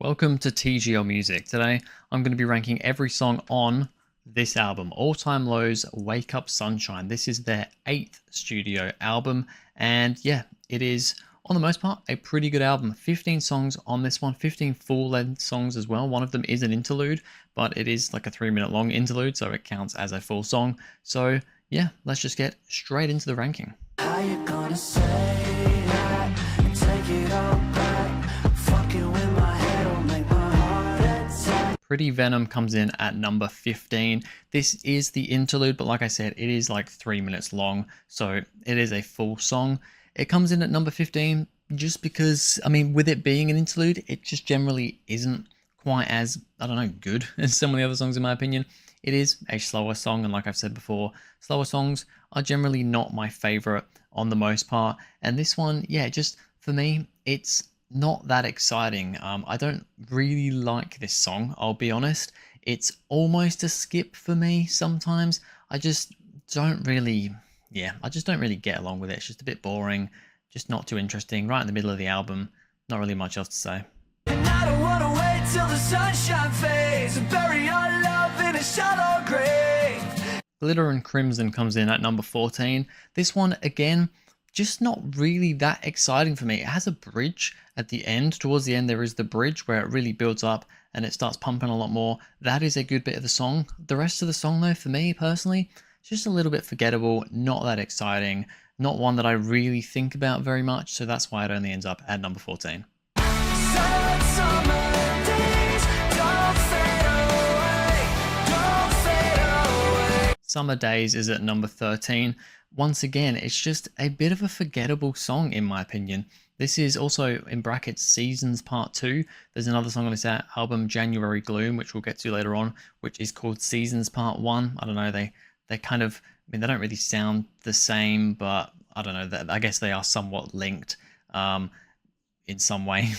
Welcome to TGL Music. Today, I'm going to be ranking every song on this album, All Time Low's Wake Up Sunshine. This is their 8th studio album, and yeah, it is, on the most part, a pretty good album. 15 songs on this one, 15 full-length songs as well. One of them is an interlude, but it is like a 3-minute long interlude, so it counts as a full song. So yeah, let's just get straight into the ranking. How you gonna say that and take it all back? Fucking with my head will make my heart attack. Pretty Venom comes in at number 15. This is the interlude, but like I said, it is like 3 minutes long, so it is a full song. It comes in at number 15 just because, I mean, with it being an interlude, it just generally isn't quite as, I don't know, good as some of the other songs in my opinion. It is a slower song, and like I've said before, slower songs are generally not my favorite on the most part. And this one, yeah, just for me, it's not that exciting. I don't really like this song, I'll be honest. It's almost a skip for me sometimes. I just don't really, I just don't really get along with it. It's just a bit boring, just not too interesting. Right in the middle of the album, not really much else to say. And I don't wanna wait till the sunshine fades and bury our love in a shallow grave. Glitter and Crimson comes in at number 14. This one, again, just not really that exciting for me. It has a bridge at the end. Towards the end, there is the bridge where it really builds up and it starts pumping a lot more. That is a good bit of the song. The rest of the song, though, for me personally, it's just a little bit forgettable, not that exciting, not one that I really think about very much. So that's why it only ends up at number 14. Sad summer days don't fade away, don't fade away. Summer Days is at number 13. Once again, it's just a bit of a forgettable song in my opinion. This is also in brackets Seasons Part 2. There's another song on this album, January Gloom, which we'll get to later on, which is called Seasons Part 1. I don't know, they kind of, I mean, they don't really sound the same, but I don't know, I guess they are somewhat linked in some way.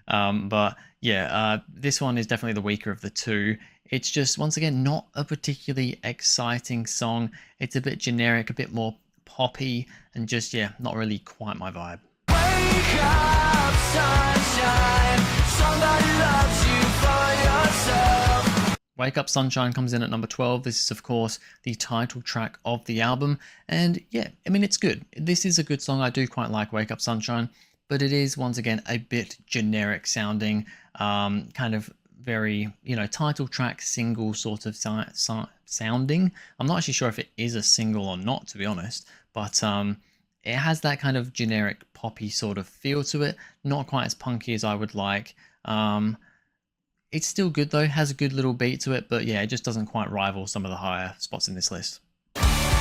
But yeah, this one is definitely the weaker of the two. It's just, once again, not a particularly exciting song. It's a bit generic, a bit more poppy, and just, yeah, not really quite my vibe. Wake up, sunshine. Somebody loves you for yourself. Wake Up Sunshine comes in at number 12. This is, of course, the title track of the album. And yeah, I mean, it's good. This is a good song. I do quite like Wake Up Sunshine, but it is, once again, a bit generic sounding, kind of very, title track single sort of sounding. I'm not actually sure if it is a single or not, to be honest, but it has that kind of generic poppy sort of feel to it. Not quite as punky as I would like. It's still good though, has a good little beat to it, but yeah, it just doesn't quite rival some of the higher spots in this list. Melancholy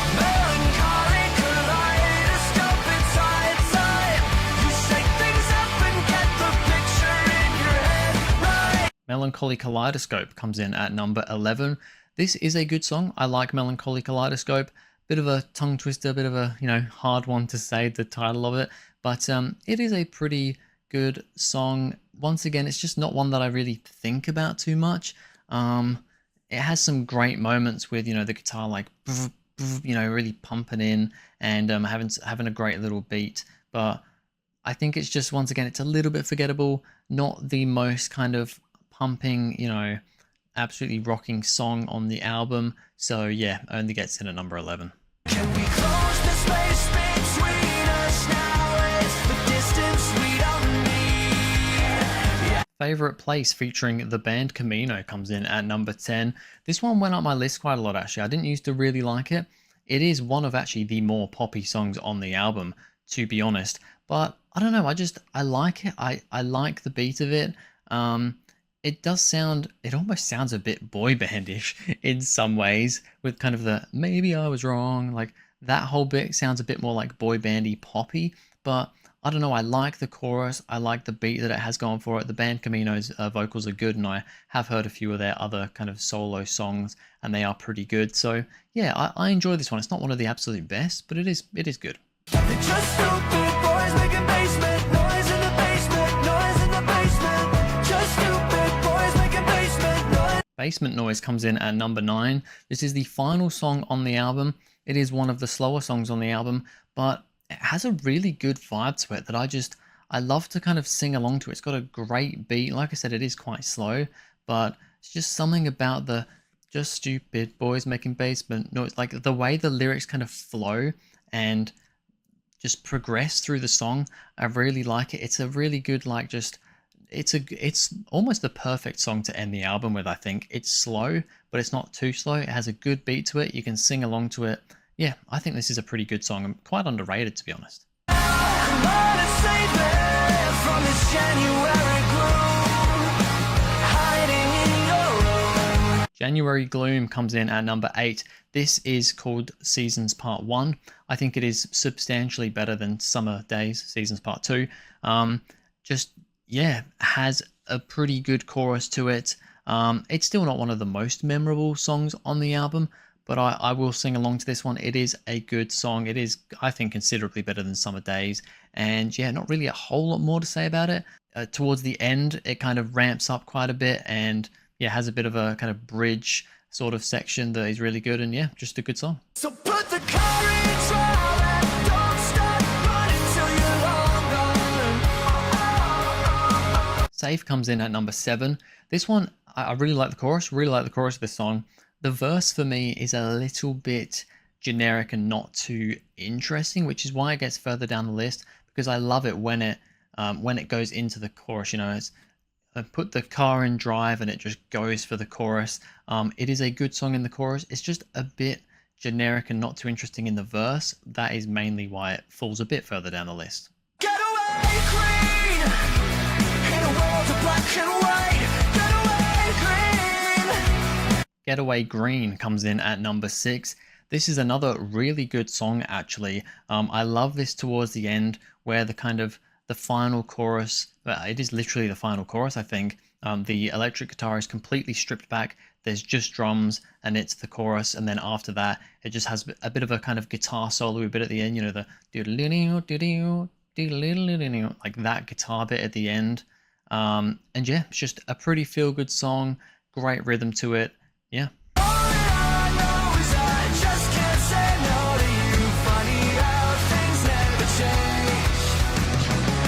kaleidoscope inside time. You shake things up and get the picture in your head right. Melancholy Kaleidoscope comes in at number 11. This is a good song. I like Melancholy Kaleidoscope. Bit of a tongue twister, bit of a, hard one to say, the title of it. But it is a pretty good song. Once again, it's just not one that I really think about too much. It has some great moments with, the guitar like, really pumping in and having a great little beat. But I think it's just, once again, it's a little bit forgettable. Not the most kind of pumping, absolutely rocking song on the album. So yeah, only gets in at number 11. Can we close the space between us now? It's the distance we don't need. Favorite Place featuring the band Camino comes in at number 10. This one went up my list quite a lot actually. I didn't used to really like it. It is one of actually the more poppy songs on the album, to be honest. But I don't know, I like it. I like the beat of it. It does sound, it almost sounds a bit boy bandish in some ways, with kind of the maybe I was wrong, like that whole bit sounds a bit more like boy bandy poppy. But I don't know, I like the chorus, I like the beat that it has going for it. The band Camino's vocals are good, and I have heard a few of their other kind of solo songs, and they are pretty good. So yeah, I enjoy this one. It's not one of the absolute best, but it is good. They're just stupid boys making basement noise in the basement, noise in the basement. Just stupid boys making basement noise. Basement Noise comes in at number 9. This is the final song on the album. It is one of the slower songs on the album, but it has a really good vibe to it that I love to kind of sing along to it. It's got a great beat. Like I said, it is quite slow, but it's just something about the just stupid boys making basement noise. Like the way the lyrics kind of flow and just progress through the song. I really like it. It's a really good, like, just it's almost the perfect song to end the album with. I think it's slow, but it's not too slow. It has a good beat to it. You can sing along to it. Yeah, I think this is a pretty good song and quite underrated, to be honest. Come on and save me from this January gloom, hiding in your room. January Gloom comes in at number 8. This is called Seasons Part 1. I think it is substantially better than Summer Days Seasons Part 2. Just, yeah, has a pretty good chorus to it. It's still not one of the most memorable songs on the album, but I will sing along to this one. It is a good song. It is, I think, considerably better than Summer Days. And yeah, not really a whole lot more to say about it. Towards the end, it kind of ramps up quite a bit and yeah, has a bit of a kind of bridge sort of section that is really good. And yeah, just a good song. So put the car in drive and don't stop running till you're long gone. Safe comes in at number 7. This one, I really like the chorus, of this song. The verse for me is a little bit generic and not too interesting, which is why it gets further down the list, because I love it when it goes into the chorus. You know, it's put the car in drive and it just goes for the chorus. It is a good song in the chorus. It's just a bit generic and not too interesting in the verse. That is mainly why it falls a bit further down the list. Get away, green, in a world of black and white. Get away, green. Getaway Green comes in at number 6. This is another really good song, actually. I love this towards the end where the final chorus, it is literally the final chorus, I think. The electric guitar is completely stripped back. There's just drums and it's the chorus. And then after that, it just has a bit of a kind of guitar solo a bit at the end, you know, the like that guitar bit at the end. And yeah, it's just a pretty feel good song, great rhythm to it. Yeah. All I know is I just can't say no to you. Funny how things never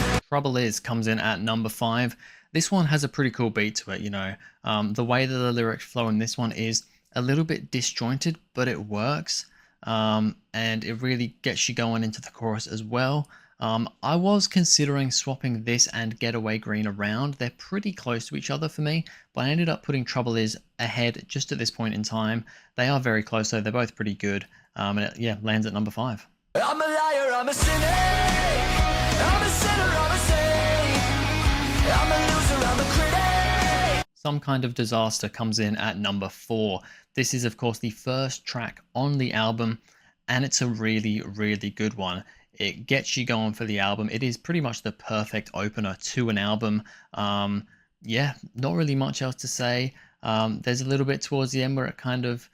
change. Trouble Is comes in at number 5. This one has a pretty cool beat to it, you know. The way that the lyrics flow in this one is a little bit disjointed, but it works. And it really gets you going into the chorus as well. I was considering swapping this and Getaway Green around. They're pretty close to each other for me, but I ended up putting Trouble Is ahead just at this point in time. They are very close, though. They're both pretty good. And it, yeah, lands at number 5. I'm a liar, I'm a sinner. I'm a sinner, I'm a saint. I'm a loser, I'm a critic. Some Kind of Disaster comes in at number 4. This is, of course, the first track on the album, and it's a really, really good one. It gets you going for the album. It is pretty much the perfect opener to an album. Yeah, not really much else to say. There's a little bit towards the end where it kind of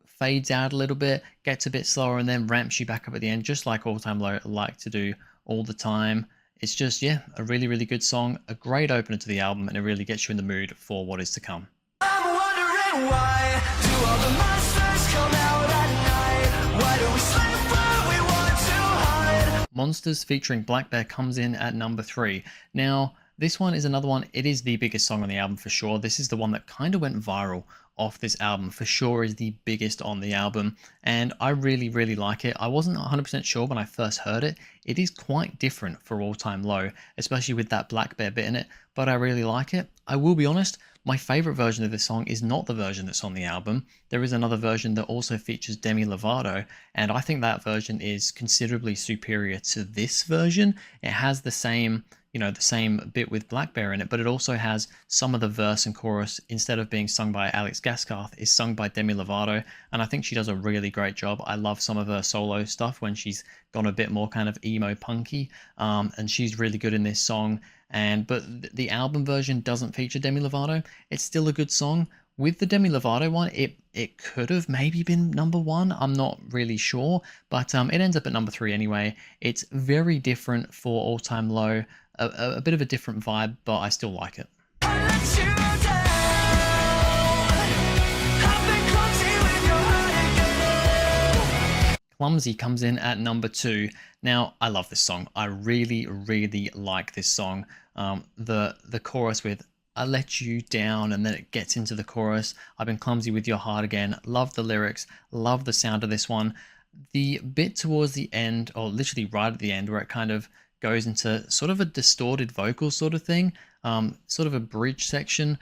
fades out a little bit, gets a bit slower, and then ramps you back up at the end, just like All Time Low like to do all the time. It's just, yeah, a really, really good song, a great opener to the album, and it really gets you in the mood for what is to come. I'm wondering why do all the monsters come out at night? Why do we sleep when we want to hide? Monsters featuring Black Bear comes in at number 3. Now, this one is another one. It is the biggest song on the album for sure. This is the one that kind of went viral off this album, for sure is the biggest on the album, and I really, really like it. I wasn't 100% sure when I first heard it. It is quite different for All Time Low, especially with that Black Bear bit in it, but I really like it. I will be honest, my favorite version of this song is not the version that's on the album. There is another version that also features Demi Lovato, and I think that version is considerably superior to this version. It has the same, you know, the same bit with Black Bear in it, but it also has some of the verse and chorus, instead of being sung by Alex Gaskarth, is sung by Demi Lovato, and I think she does a really great job. I love some of her solo stuff when she's gone a bit more kind of emo punky, and she's really good in this song. But the album version doesn't feature Demi Lovato. It's still a good song. With the Demi Lovato one, it could have maybe been number 1. I'm not really sure, but it ends up at number 3 anyway. It's very different for All Time Low, a bit of a different vibe, but I still like it. I let you down. I've been clumsy with your heart again. Clumsy comes in at number 2. Now, I love this song. I really, really like this song. The chorus with "I let you down," and then it gets into the chorus. "I've been clumsy with your heart again." Love the lyrics. Love the sound of this one. The bit towards the end, or literally right at the end, where it kind of goes into sort of a distorted vocal sort of thing, sort of a bridge section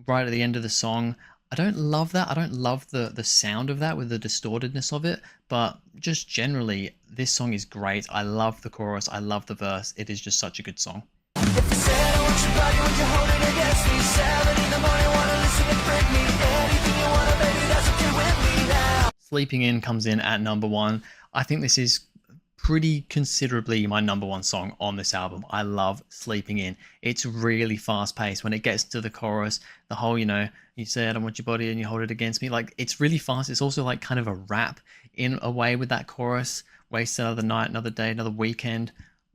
right at the end of the song. I don't love that. I don't love the sound of that with the distortedness of it, but just generally, this song is great. I love the chorus. I love the verse. It is just such a good song. If you said I want your body, would you hold it against me? 7 in the morning, wanna listen and break me. Anything you wanna, baby, that's okay with me now. Sleeping In comes in at number 1. I think this is pretty considerably my number 1 song on this album. I love Sleeping In. It's really fast paced. When it gets to the chorus, the whole, you say, "I don't want your body," and you hold it against me. Like, it's really fast. It's also like kind of a rap in a way with that chorus. "Waste another night, another day, another weekend.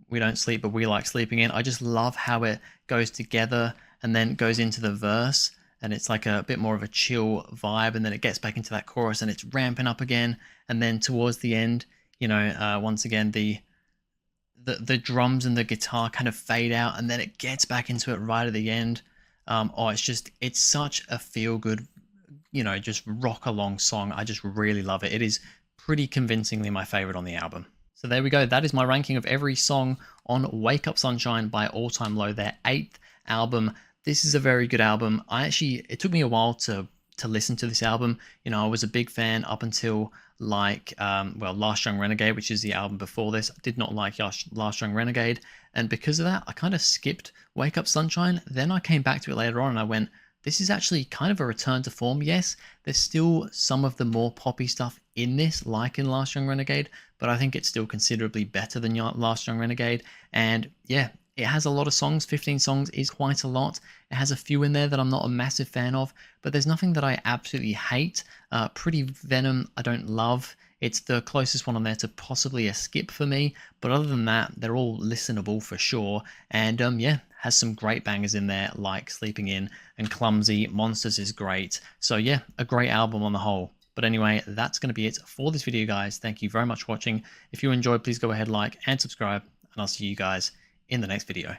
We don't sleep, but we like sleeping in." I just love how it goes together and then goes into the verse, and it's like a bit more of a chill vibe, and then it gets back into that chorus and it's ramping up again, and then towards the end, once again the drums and the guitar kind of fade out, and then it gets back into it right at the end. It's such a feel good, just rock along song. I just really love it. It is pretty convincingly my favorite on the album. So there we go. That is my ranking of every song on Wake Up Sunshine by All Time Low, their 8th album. This is a very good album. It took me a while to listen to this album. I was a big fan up until Last Young Renegade, which is the album before this. I did not like Last Young Renegade, and because of that, I kind of skipped Wake Up Sunshine. Then I came back to it later on, and I went, this is actually kind of a return to form. Yes, there's still some of the more poppy stuff in this, like in Last Young Renegade, but I think it's still considerably better than Last Young Renegade. And yeah, it has a lot of songs. 15 songs is quite a lot. It has a few in there that I'm not a massive fan of, but there's nothing that I absolutely hate. Pretty Venom, I don't love. It's the closest one on there to possibly a skip for me, but other than that, they're all listenable for sure. And has some great bangers in there, like Sleeping In and Clumsy. Monsters is great. So yeah, a great album on the whole. But anyway, that's going to be it for this video, guys. Thank you very much for watching. If you enjoyed, please go ahead, like and subscribe, and I'll see you guys in the next video.